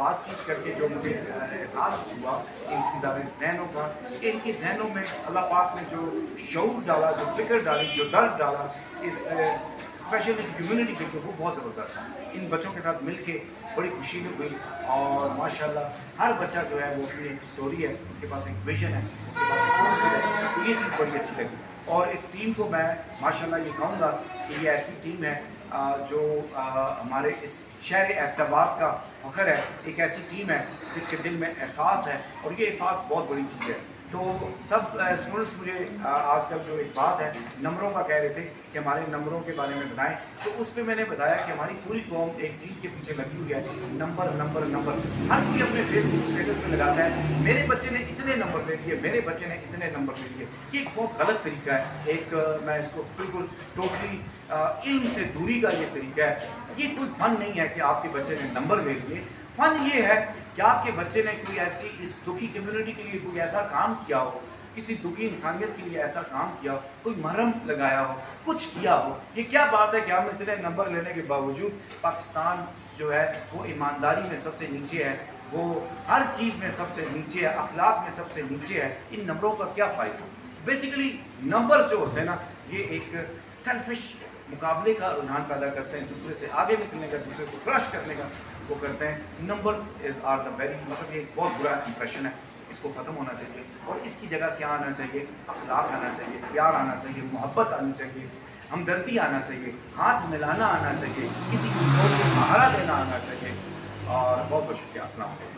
بات چیت کر کے جو مجھے احساس ہوا ان کی ذہنوں کا، ان کے ذہنوں میں اللہ پاک نے جو شعور ڈالا، جو فکر ڈالی، جو درد ڈالا اس اسپیشلی کمیونٹی کے وہ بہت زبردست تھا. ان بچوں کے ساتھ مل کے بڑی خوشی میں ہوئی اور ماشاءاللہ ہر بچہ جو ہے وہ اپنی ایک سٹوری ہے، اس کے پاس ایک ویژن ہے، اس کے پاس ایک مقصد ہے. تو یہ چیز بڑی اچھی لگی اور اس ٹیم کو میں ماشاءاللہ یہ کہوں گا کہ یہ ایسی ٹیم ہے جو ہمارے اس شہر اعتبار کا فخر ہے. ایک ایسی ٹیم ہے جس کے دل میں احساس ہے اور یہ احساس بہت بڑی چیز ہے. تو سب اسٹوڈنٹس مجھے آج کل جو ایک بات ہے نمبروں کا کہہ رہے تھے کہ ہمارے نمبروں کے بارے میں بتائیں، تو اس پہ میں نے بتایا کہ ہماری پوری قوم ایک چیز کے پیچھے لگی ہوئی ہے، نمبر نمبر نمبر. ہر کوئی اپنے فیس بک اسٹیٹس پہ لگاتا ہے میرے بچے نے اتنے نمبر لے لیے، میرے بچے نے اتنے نمبر لے لیے. یہ ایک بہت غلط طریقہ ہے. ایک میں اس کو بالکل ٹوٹلی علم سے دوری کا یہ طریقہ ہے. یہ کوئی فن نہیں ہے کہ آپ کے بچے نے نمبر لے لیے. فن یہ ہے کہ آپ کے بچے نے کوئی ایسی اس دکھی کمیونٹی کے لیے کوئی ایسا کام کیا ہو، کسی دکھی انسانیت کے لیے ایسا کام کیا ہو، کوئی مرہم لگایا ہو، کچھ کیا ہو. یہ کیا بات ہے کہ ہم اتنے نمبر لینے کے باوجود پاکستان جو ہے وہ ایمانداری میں سب سے نیچے ہے، وہ ہر چیز میں سب سے نیچے ہے، اخلاق میں سب سے نیچے ہے. ان نمبروں کا کیا فائدہ؟ بیسیکلی نمبر جو ہوتے ہیں نا یہ ایک سیلفش مقابلے کا رجحان پیدا کرتے ہیں، دوسرے سے آگے نکلنے کا، دوسرے کو کرش کرنے کا وہ کرتے ہیں. نمبرز آر دا ویری مطلب یہ ایک بہت برا امپریشن ہے. اس کو ختم ہونا چاہیے اور اس کی جگہ کیا آنا چاہیے؟ اخلاق آنا چاہیے، پیار آنا چاہیے، محبت آنی چاہیے، ہمدردی آنا چاہیے، ہاتھ ملانا آنا چاہیے، کسی کی سوچ کو سہارا دینا آنا چاہیے. اور بہت بہت شکریہ. السلام علیکم.